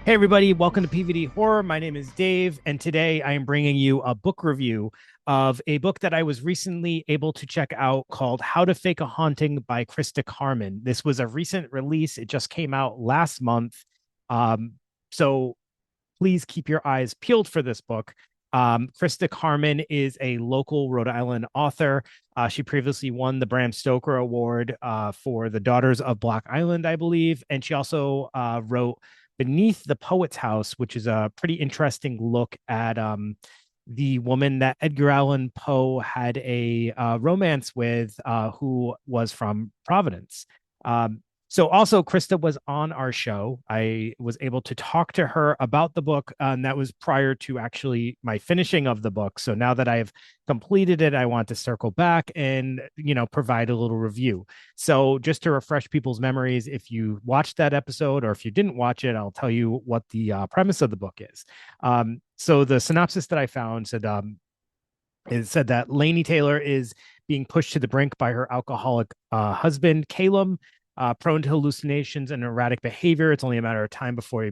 Hey, everybody, welcome to PVD Horror. My name is Dave, and today I am bringing you a book review of a book that I was recently able to check out called How to Fake a Haunting by Christa Carmen. This was a recent release, it just came out last month. So please keep your eyes peeled for this book. Christa Carmen is a local Rhode Island author. She previously won the Bram Stoker Award for The Daughters of Block Island, I believe. And she also wrote Beneath the Poet's House, which is a pretty interesting look at the woman that Edgar Allan Poe had a romance with, who was from Providence. So also Christa was on our show. I was able to talk to her about the book, and that was prior to actually my finishing of the book. So now that I've completed it, I want to circle back and, provide a little review. So just to refresh people's memories, if you watched that episode or if you didn't watch it, I'll tell you what the premise of the book is. So the synopsis that I found said, it said that Lainey Taylor is being pushed to the brink by her alcoholic husband, Caleb, prone to hallucinations and erratic behavior. It's only a matter of time before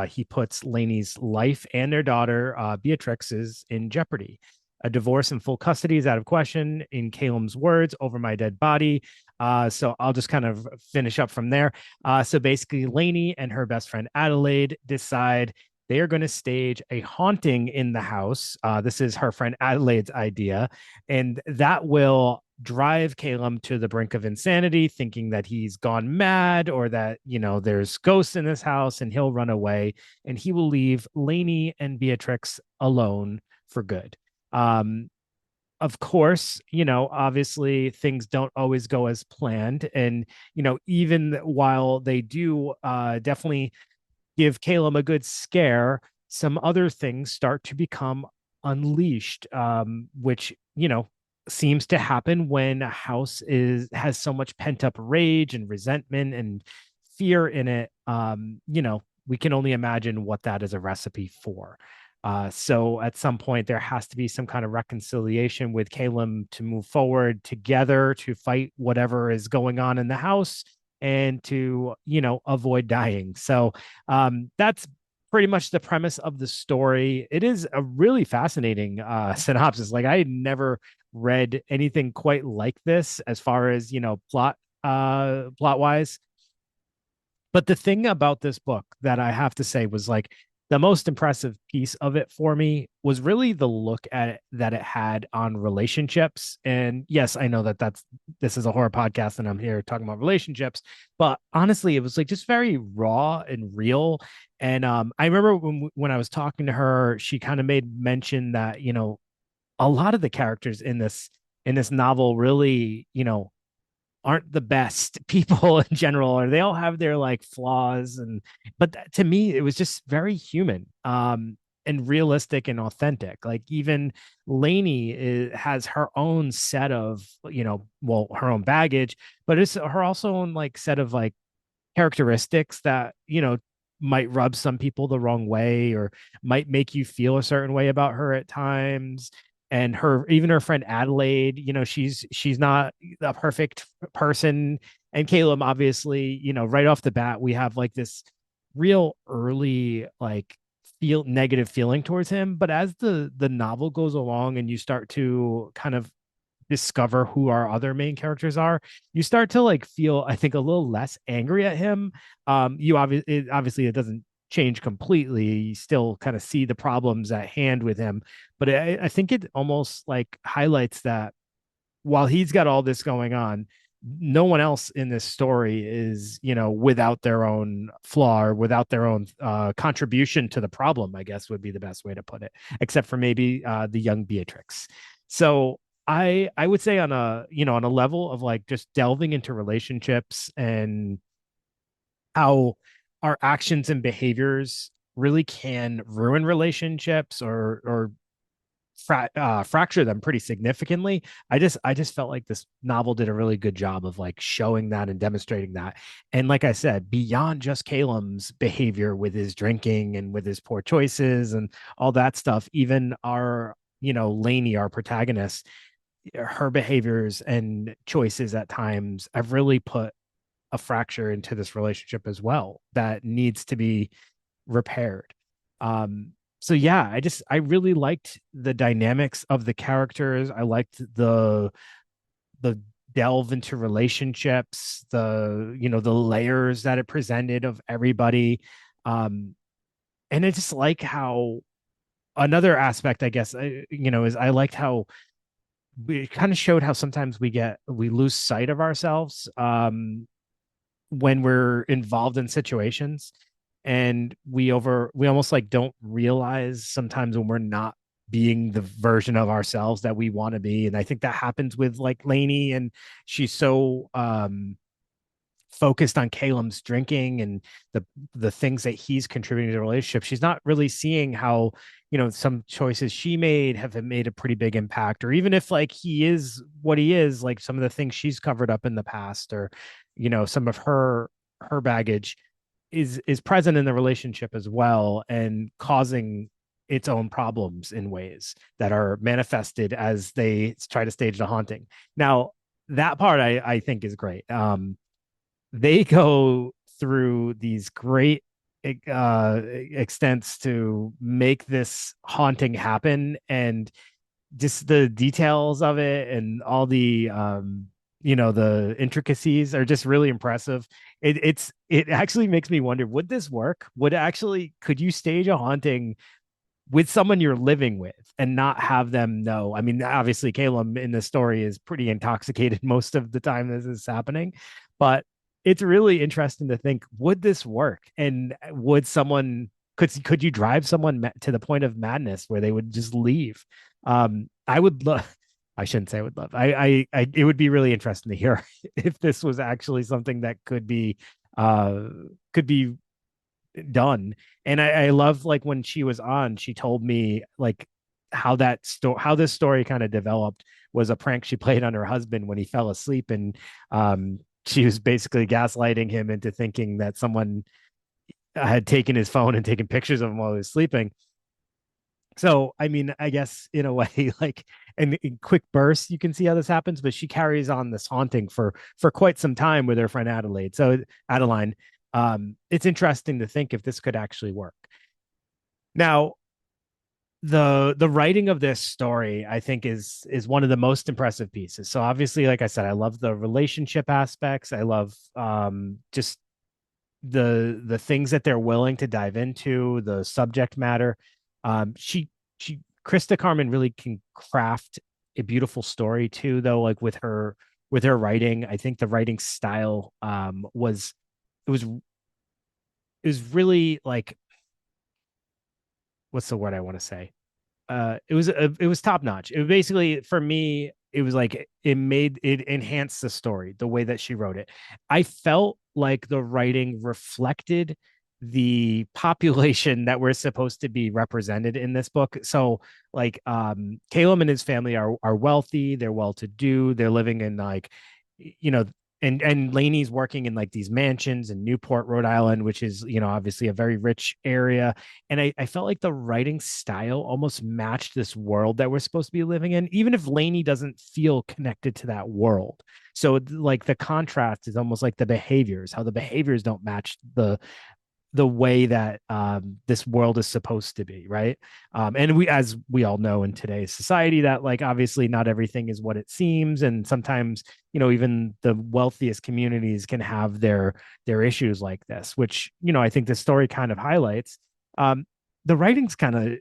he puts Lainey's life and their daughter, Beatrix, is in jeopardy. A divorce in full custody is out of question, in Caleb's words, over my dead body. So I'll just kind of finish up from there. So basically, Lainey and her best friend Adelaide decide they are going to stage a haunting in the house. This is her friend Adelaide's idea, and that will drive Caleb to the brink of insanity, thinking that he's gone mad or that, there's ghosts in this house, and he'll run away and he will leave Lainey and Beatrix alone for good. Of course, obviously things don't always go as planned. And, even while they do definitely give Caleb a good scare, some other things start to become unleashed, which, seems to happen when a house has so much pent up rage and resentment and fear in it. We can only imagine what that is a recipe for. So at some point there has to be some kind of reconciliation with Caleb to move forward together to fight whatever is going on in the house and to, avoid dying. So that's pretty much the premise of the story. It is a really fascinating synopsis. Like, I had never read anything quite like this as far as, plot wise. But the thing about this book that I have to say was, like, the most impressive piece of it for me was really the look at it that it had on relationships. And yes, I know that this is a horror podcast and I'm here talking about relationships, but honestly, it was like just very raw and real. And I remember when I was talking to her, she kind of made mention that, a lot of the characters in this novel really, aren't the best people in general, or they all have their like flaws. And but to me it was just very human, and realistic and authentic. Like, even Lainey has her own set of, her own baggage, but it's her also own like set of like characteristics that, might rub some people the wrong way or might make you feel a certain way about her at times. And even her friend Adelaide, she's not a perfect person. And Caleb, obviously, right off the bat, we have like this real early like feel negative feeling towards him. But as the novel goes along and you start to kind of discover who our other main characters are, you start to like feel, I think, a little less angry at him. Obviously it doesn't change completely. You still kind of see the problems at hand with him, but I think it almost like highlights that while he's got all this going on, no one else in this story is, without their own flaw or without their own contribution to the problem, I guess would be the best way to put it, except for maybe the young Beatrix. So I would say on a level of like just delving into relationships and how our actions and behaviors really can ruin relationships or fracture them pretty significantly. I just felt like this novel did a really good job of like showing that and demonstrating that. And like I said, beyond just Caleb's behavior with his drinking and with his poor choices and all that stuff, even our, Lainey, our protagonist, her behaviors and choices at times have really put a fracture into this relationship as well that needs to be repaired. Um, so yeah, I really liked the dynamics of the characters. I liked the delve into relationships, the layers that it presented of everybody. Um, and it's just like how another aspect, I guess, is I liked how we kind of showed how sometimes we lose sight of ourselves when we're involved in situations, and we almost like don't realize sometimes when we're not being the version of ourselves that we want to be. And I think that happens with like Lainey, and she's so focused on Caleb's drinking and the things that he's contributing to the relationship. She's not really seeing how, some choices she made have made a pretty big impact, or even if like he is what he is, like some of the things she's covered up in the past, or some of her baggage is present in the relationship as well, and causing its own problems in ways that are manifested as they try to stage the haunting. Now, that part I think is great. They go through these great extents to make this haunting happen, and just the details of it and all the the intricacies are just really impressive. It actually makes me wonder, would this work? Could you stage a haunting with someone you're living with and not have them know? I mean, obviously, Caleb in the story is pretty intoxicated most of the time this is happening, but it's really interesting to think, would this work? And would someone could you drive someone to the point of madness where they would just leave? I would love. I shouldn't say I would love. It would be really interesting to hear if this was actually something that could be done. And I love, like, when she was on, she told me like how this story kind of developed was a prank she played on her husband when he fell asleep, and she was basically gaslighting him into thinking that someone had taken his phone and taken pictures of him while he was sleeping. So, I mean, I guess in a way, like in quick bursts, you can see how this happens, but she carries on this haunting for quite some time with her friend Adeline. It's interesting to think if this could actually work. Now, the writing of this story, I think, is one of the most impressive pieces. So obviously, like I said, I love the relationship aspects. I love just the things that they're willing to dive into, the subject matter. She Christa Carmen really can craft a beautiful story too, though, like with her writing. I think the writing style it was it was really like, what's the word I want to say? It was top notch. It was basically, for me, it was like it enhanced the story the way that she wrote it. I felt like the writing reflected the population that we're supposed to be represented in this book. So like Caleb and his family are wealthy, they're well to do, they're living in like, you know, and Lainey's working in like these mansions in Newport, Rhode Island, which is, obviously a very rich area. And I felt like the writing style almost matched this world that we're supposed to be living in, even if Lainey doesn't feel connected to that world. So like the contrast is almost like how the behaviors don't match the way that this world is supposed to be, right? And as we all know in today's society, that like obviously not everything is what it seems, and sometimes even the wealthiest communities can have their issues like this, which I think this story kind of highlights. Um, the writing's kind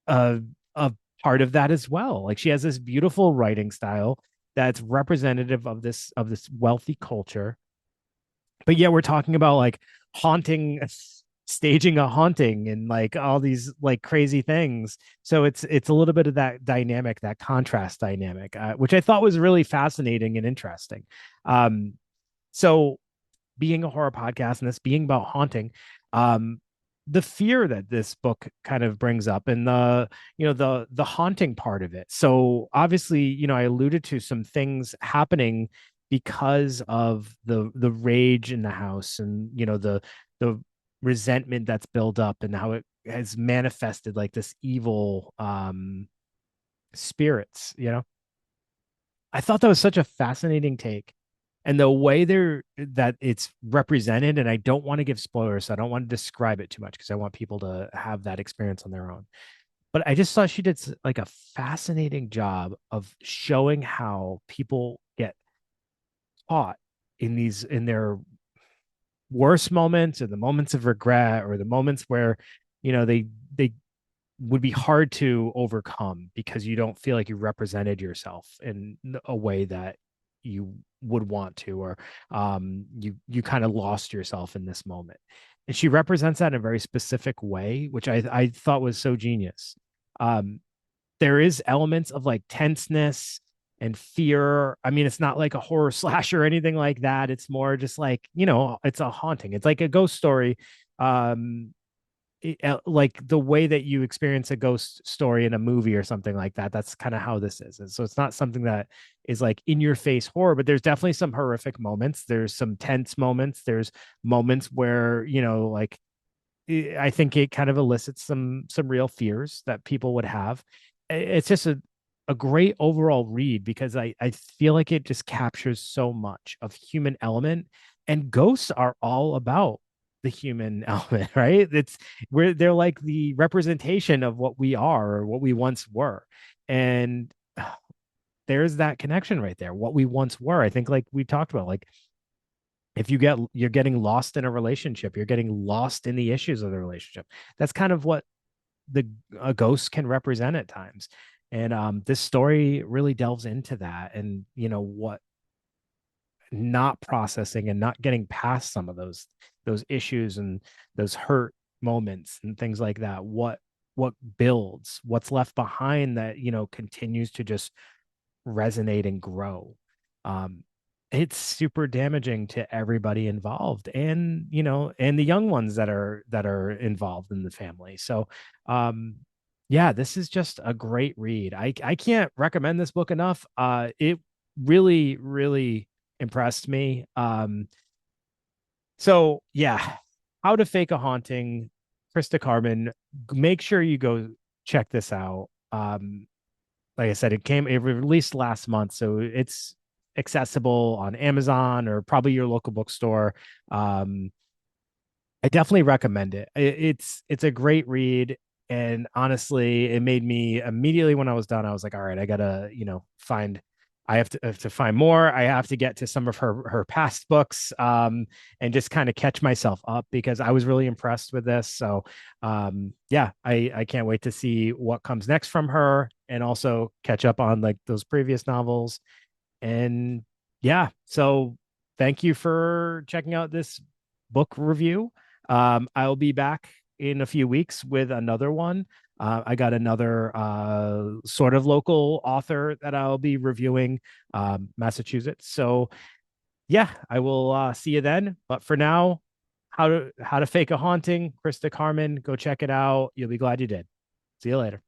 of a part of that as well. Like she has this beautiful writing style that's representative of this wealthy culture, but yeah, we're talking about like haunting, staging a haunting, and like all these like crazy things. So it's a little bit of that dynamic, that contrast dynamic, which I thought was really fascinating and interesting. So being a horror podcast and this being about haunting, um the fear that this book kind of brings up, and the haunting part of it. So obviously, I alluded to some things happening because of the rage in the house, and the resentment that's built up, and how it has manifested like this evil spirits. I thought that was such a fascinating take. And the way they're that it's represented, and I don't want to give spoilers, so I don't want to describe it too much because I want people to have that experience on their own. But I just thought she did like a fascinating job of showing how people get caught in their worst moments, or the moments of regret, or the moments where they would be hard to overcome because you don't feel like you represented yourself in a way that you would want to, or you kind of lost yourself in this moment. And she represents that in a very specific way, which I thought was so genius. um there is elements of like tenseness and fear. I mean, it's not like a horror slasher or anything like that. It's more just like, it's a haunting. It's like a ghost story. Like the way that you experience a ghost story in a movie or something like that. That's kind of how this is. And so it's not something that is like in your face horror, but there's definitely some horrific moments. There's some tense moments. There's moments where, like I think it kind of elicits some real fears that people would have. It's just a great overall read because I feel like it just captures so much of human element, and ghosts are all about the human element, right? It's where they're like the representation of what we are or what we once were. And there's that connection right there. What we once were. I think like we talked about, like if you're getting lost in a relationship, you're getting lost in the issues of the relationship. That's kind of what the a ghost can represent at times. And this story really delves into that, and what not processing and not getting past some of those issues and those hurt moments and things like that, what builds, what's left behind that continues to just resonate and grow. um it's super damaging to everybody involved, and and the young ones that are involved in the family. So yeah, this is just a great read. I can't recommend this book enough. It really, really impressed me. So yeah, How to Fake a Haunting, Christa Carmen. Make sure you go check this out. Like I said, it released last month, so it's accessible on Amazon or probably your local bookstore. Um, I definitely recommend it. It's a great read, and honestly, it made me immediately when I was done. I was like, all right, I gotta find. I have to find more. I have to get to some of her past books, and just kind of catch myself up because I was really impressed with this. So yeah, I can't wait to see what comes next from her, and also catch up on like those previous novels. And yeah, so thank you for checking out this book review. I'll be back in a few weeks with another one. I got another sort of local author that I'll be reviewing, Massachusetts. So yeah, I will see you then. But for now, How to Fake a Haunting, Christa Carmen. Go check it out. You'll be glad you did. See you later.